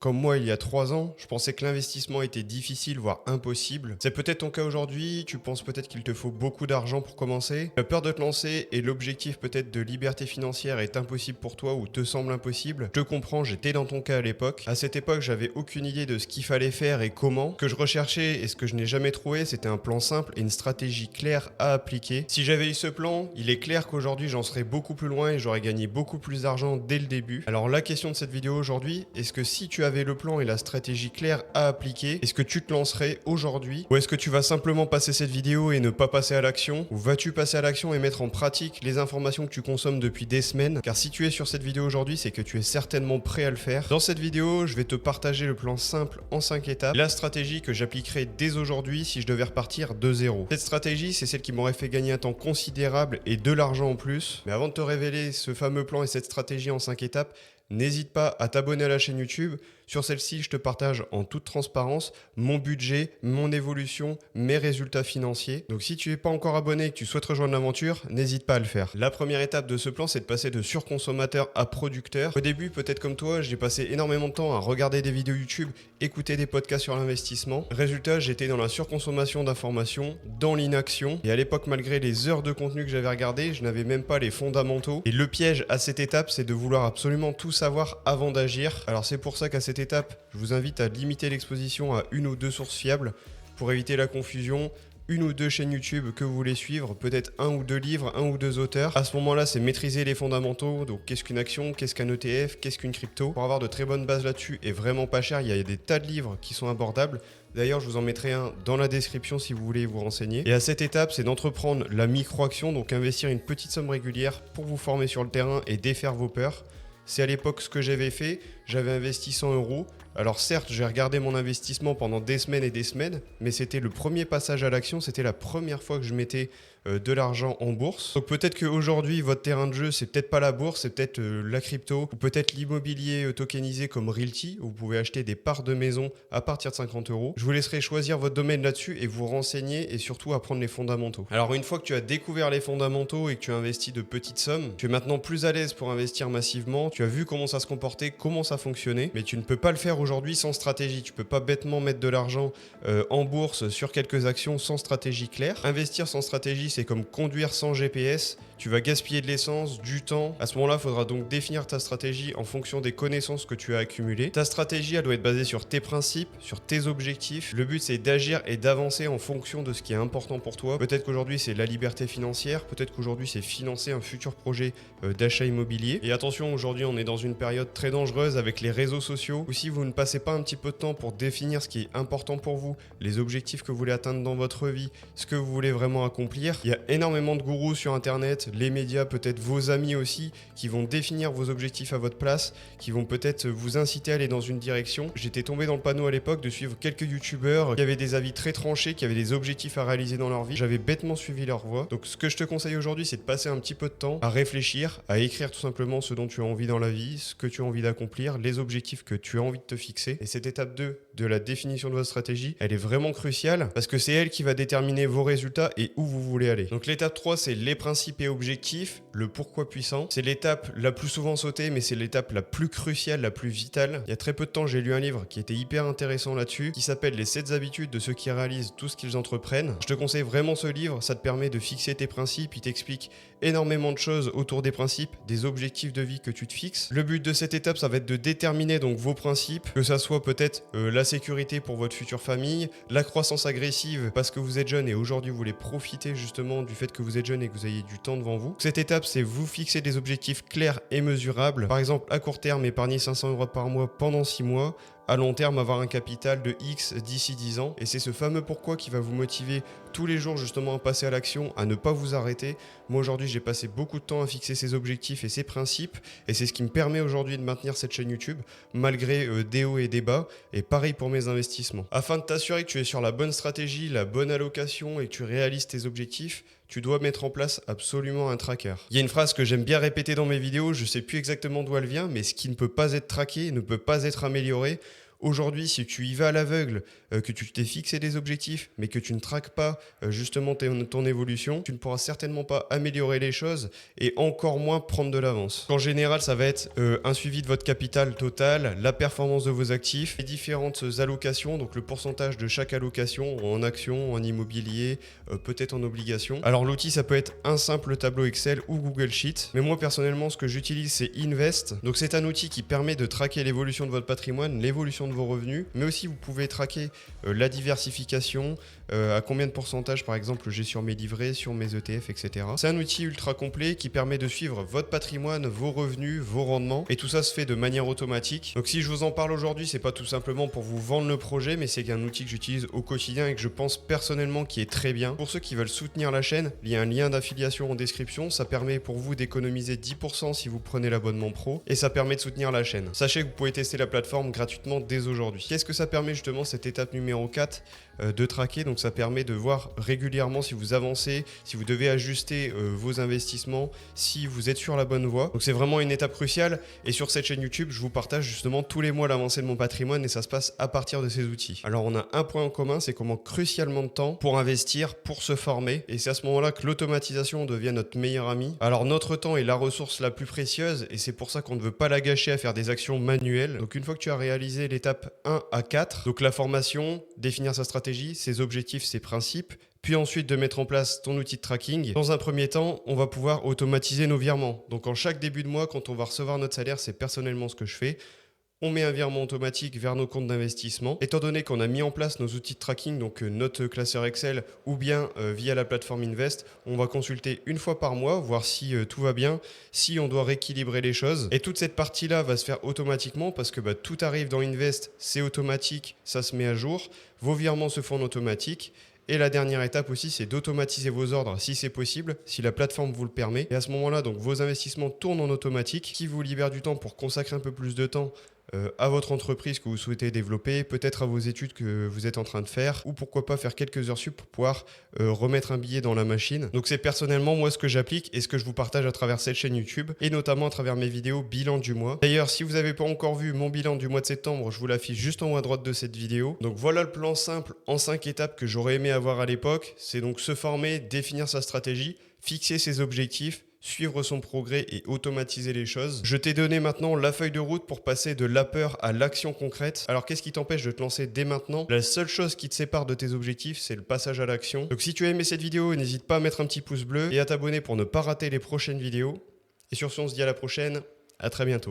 Comme moi, il y a 3 ans, je pensais que l'investissement était difficile, voire impossible. C'est peut-être ton cas aujourd'hui, tu penses peut-être qu'il te faut beaucoup d'argent pour commencer. Tu as peur de te lancer et l'objectif peut-être de liberté financière est impossible pour toi ou te semble impossible. Je te comprends, j'étais dans ton cas à l'époque. À cette époque, j'avais aucune idée de ce qu'il fallait faire et comment. Ce que je recherchais et ce que je n'ai jamais trouvé, c'était un plan simple et une stratégie claire à appliquer. Si j'avais eu ce plan, il est clair qu'aujourd'hui, j'en serais beaucoup plus loin et j'aurais gagné beaucoup plus d'argent dès le début. Alors la question de cette vidéo aujourd'hui, est-ce que si tu avais le plan et la stratégie claire à appliquer, est-ce que tu te lancerais aujourd'hui ou est-ce que tu vas simplement passer cette vidéo et ne pas passer à l'action ou vas-tu passer à l'action et mettre en pratique les informations que tu consommes depuis des semaines? Car si tu es sur cette vidéo aujourd'hui, c'est que tu es certainement prêt à le faire. Dans cette vidéo, je vais te partager le plan simple en 5 étapes, la stratégie que j'appliquerai dès aujourd'hui si je devais repartir de zéro. Cette stratégie, c'est celle qui m'aurait fait gagner un temps considérable et de l'argent en plus. Mais avant de te révéler ce fameux plan et cette stratégie en 5 étapes, n'hésite pas à t'abonner à la chaîne YouTube. Sur celle-ci, je te partage en toute transparence mon budget, mon évolution, mes résultats financiers. Donc si tu n'es pas encore abonné et que tu souhaites rejoindre l'aventure, n'hésite pas à le faire. La première étape de ce plan, c'est de passer de surconsommateur à producteur. Au début, peut-être comme toi, j'ai passé énormément de temps à regarder des vidéos YouTube, écouter des podcasts sur l'investissement. Résultat, j'étais dans la surconsommation d'informations, dans l'inaction. Et à l'époque, malgré les heures de contenu que j'avais regardé, je n'avais même pas les fondamentaux. Et le piège à cette étape, c'est de vouloir absolument tout savoir avant d'agir. Alors c'est pour ça qu'à cette étape, je vous invite à limiter l'exposition à une ou deux sources fiables pour éviter la confusion. Une ou deux chaînes YouTube que vous voulez suivre, peut-être un ou deux livres, un ou deux auteurs. À ce moment-là, c'est maîtriser les fondamentaux. Donc, qu'est-ce qu'une action, qu'est-ce qu'un ETF, qu'est-ce qu'une crypto. Pour avoir de très bonnes bases là-dessus et vraiment pas cher, il y a des tas de livres qui sont abordables. D'ailleurs, je vous en mettrai un dans la description si vous voulez vous renseigner. Et à cette étape, c'est d'entreprendre la micro-action, donc investir une petite somme régulière pour vous former sur le terrain et défaire vos peurs. C'est à l'époque ce que j'avais fait, j'avais investi 100 euros. Alors certes, j'ai regardé mon investissement pendant des semaines et des semaines, mais c'était le premier passage à l'action, c'était la première fois que je mettais de l'argent en bourse. Donc peut-être qu'aujourd'hui, votre terrain de jeu, c'est peut-être pas la bourse, c'est peut-être la crypto, ou peut-être l'immobilier tokenisé comme Realty, où vous pouvez acheter des parts de maison à partir de 50 euros. Je vous laisserai choisir votre domaine là-dessus et vous renseigner et surtout apprendre les fondamentaux. Alors une fois que tu as découvert les fondamentaux et que tu as investi de petites sommes, tu es maintenant plus à l'aise pour investir massivement, tu as vu comment ça se comportait, comment ça fonctionnait, mais tu ne peux pas le faire aujourd'hui sans stratégie. Tu peux pas bêtement mettre de l'argent en bourse sur quelques actions sans stratégie claire. Investir sans stratégie, c'est comme conduire sans GPS. Tu vas gaspiller de l'essence, du temps. À ce moment-là, il faudra donc définir ta stratégie en fonction des connaissances que tu as accumulées. Ta stratégie, elle doit être basée sur tes principes, sur tes objectifs. Le but, c'est d'agir et d'avancer en fonction de ce qui est important pour toi. Peut-être qu'aujourd'hui, c'est la liberté financière. Peut-être qu'aujourd'hui, c'est financer un futur projet d'achat immobilier. Et attention, aujourd'hui, on est dans une période très dangereuse avec les réseaux sociaux. Ou si vous ne passez pas un petit peu de temps pour définir ce qui est important pour vous, les objectifs que vous voulez atteindre dans votre vie, ce que vous voulez vraiment accomplir, il y a énormément de gourous sur Internet, les médias, peut-être vos amis aussi, qui vont définir vos objectifs à votre place, qui vont peut-être vous inciter à aller dans une direction. J'étais tombé dans le panneau à l'époque de suivre quelques youtubeurs qui avaient des avis très tranchés, qui avaient des objectifs à réaliser dans leur vie. J'avais bêtement suivi leur voie. Donc ce que je te conseille aujourd'hui, c'est de passer un petit peu de temps à réfléchir, à écrire tout simplement ce dont tu as envie dans la vie, ce que tu as envie d'accomplir, les objectifs que tu as envie de te fixer. Et cette étape 2 de la définition de votre stratégie, elle est vraiment cruciale parce que c'est elle qui va déterminer vos résultats et où vous voulez aller. Donc l'étape 3, c'est les principes et objectifs, le pourquoi puissant. C'est l'étape la plus souvent sautée, mais c'est l'étape la plus cruciale, la plus vitale. Il y a très peu de temps, j'ai lu un livre qui était hyper intéressant là-dessus, qui s'appelle Les 7 habitudes de ceux qui réalisent tout ce qu'ils entreprennent. Je te conseille vraiment ce livre, ça te permet de fixer tes principes, il t'explique énormément de choses autour des principes, des objectifs de vie que tu te fixes. Le but de cette étape, ça va être de déterminer donc vos principes, que ça soit peut-être la sécurité pour votre future famille, la croissance agressive parce que vous êtes jeune et aujourd'hui vous voulez profiter justement du fait que vous êtes jeune et que vous ayez du temps devant vous. Cette étape, c'est vous fixer des objectifs clairs et mesurables. Par exemple, à court terme, épargner 500 euros par mois pendant 6 mois. À long terme, avoir un capital de X d'ici 10 ans. Et c'est ce fameux pourquoi qui va vous motiver tous les jours justement à passer à l'action, à ne pas vous arrêter. Moi aujourd'hui, j'ai passé beaucoup de temps à fixer ces objectifs et ces principes. Et c'est ce qui me permet aujourd'hui de maintenir cette chaîne YouTube, malgré des hauts et des bas. Et pareil pour mes investissements. Afin de t'assurer que tu es sur la bonne stratégie, la bonne allocation et que tu réalises tes objectifs, tu dois mettre en place absolument un tracker. Il y a une phrase que j'aime bien répéter dans mes vidéos, je sais plus exactement d'où elle vient, mais ce qui ne peut pas être traqué ne peut pas être amélioré. Aujourd'hui, si tu y vas à l'aveugle, que tu t'es fixé des objectifs, mais que tu ne traques pas justement ton évolution, tu ne pourras certainement pas améliorer les choses et encore moins prendre de l'avance. En général, ça va être un suivi de votre capital total, la performance de vos actifs, les différentes allocations, donc le pourcentage de chaque allocation en actions, en immobilier, peut-être en obligations. Alors l'outil, ça peut être un simple tableau Excel ou Google Sheet, mais moi personnellement, ce que j'utilise, c'est Invest. Donc c'est un outil qui permet de traquer l'évolution de votre patrimoine, l'évolution de vos revenus, mais aussi vous pouvez traquer la diversification, à combien de pourcentage par exemple j'ai sur mes livrets, sur mes ETF, etc. C'est un outil ultra complet qui permet de suivre votre patrimoine, vos revenus, vos rendements, et tout ça se fait de manière automatique. Donc si je vous en parle aujourd'hui, c'est pas tout simplement pour vous vendre le projet, mais c'est un outil que j'utilise au quotidien et que je pense personnellement qui est très bien. Pour ceux qui veulent soutenir la chaîne, il y a un lien d'affiliation en description, ça permet pour vous d'économiser 10% si vous prenez l'abonnement pro, et ça permet de soutenir la chaîne. Sachez que vous pouvez tester la plateforme gratuitement dès aujourd'hui. Qu'est-ce que ça permet justement, cette étape numéro 4 de traquer? Donc ça permet de voir régulièrement si vous avancez, si vous devez ajuster vos investissements, si vous êtes sur la bonne voie. Donc c'est vraiment une étape cruciale, et sur cette chaîne YouTube, je vous partage justement tous les mois l'avancée de mon patrimoine, et ça se passe à partir de ces outils. Alors on a un point en commun, c'est qu'on manque crucialement de temps pour investir, pour se former, et c'est à ce moment-là que l'automatisation devient notre meilleur ami. Alors notre temps est la ressource la plus précieuse, et c'est pour ça qu'on ne veut pas la gâcher à faire des actions manuelles. Donc une fois que tu as réalisé l'étape 1 à 4, donc la formation, définir sa stratégie, ses objectifs, ses principes, puis ensuite de mettre en place ton outil de tracking. Dans un premier temps, on va pouvoir automatiser nos virements. Donc en chaque début de mois, quand on va recevoir notre salaire, c'est personnellement ce que je fais. On met un virement automatique vers nos comptes d'investissement. Étant donné qu'on a mis en place nos outils de tracking, donc notre classeur Excel ou bien via la plateforme Invest, on va consulter une fois par mois, voir si tout va bien, si on doit rééquilibrer les choses. Et toute cette partie-là va se faire automatiquement parce que tout arrive dans Invest, c'est automatique, ça se met à jour. Vos virements se font en automatique. Et la dernière étape aussi, c'est d'automatiser vos ordres si c'est possible, si la plateforme vous le permet. Et à ce moment-là, donc vos investissements tournent en automatique, qui vous libère du temps pour consacrer un peu plus de temps à votre entreprise que vous souhaitez développer, peut-être à vos études que vous êtes en train de faire, ou pourquoi pas faire quelques heures sup pour pouvoir remettre un billet dans la machine. Donc c'est personnellement moi ce que j'applique et ce que je vous partage à travers cette chaîne YouTube, et notamment à travers mes vidéos bilan du mois. D'ailleurs, si vous n'avez pas encore vu mon bilan du mois de septembre, je vous l'affiche juste en haut à droite de cette vidéo. Donc voilà le plan simple en 5 étapes que j'aurais aimé avoir à l'époque. C'est donc se former, définir sa stratégie, fixer ses objectifs, suivre son progrès et automatiser les choses. Je t'ai donné maintenant la feuille de route pour passer de la peur à l'action concrète. Alors qu'est-ce qui t'empêche de te lancer dès maintenant? La seule chose qui te sépare de tes objectifs, c'est le passage à l'action. Donc si tu as aimé cette vidéo, n'hésite pas à mettre un petit pouce bleu et à t'abonner pour ne pas rater les prochaines vidéos. Et sur ce, on se dit à la prochaine. À très bientôt.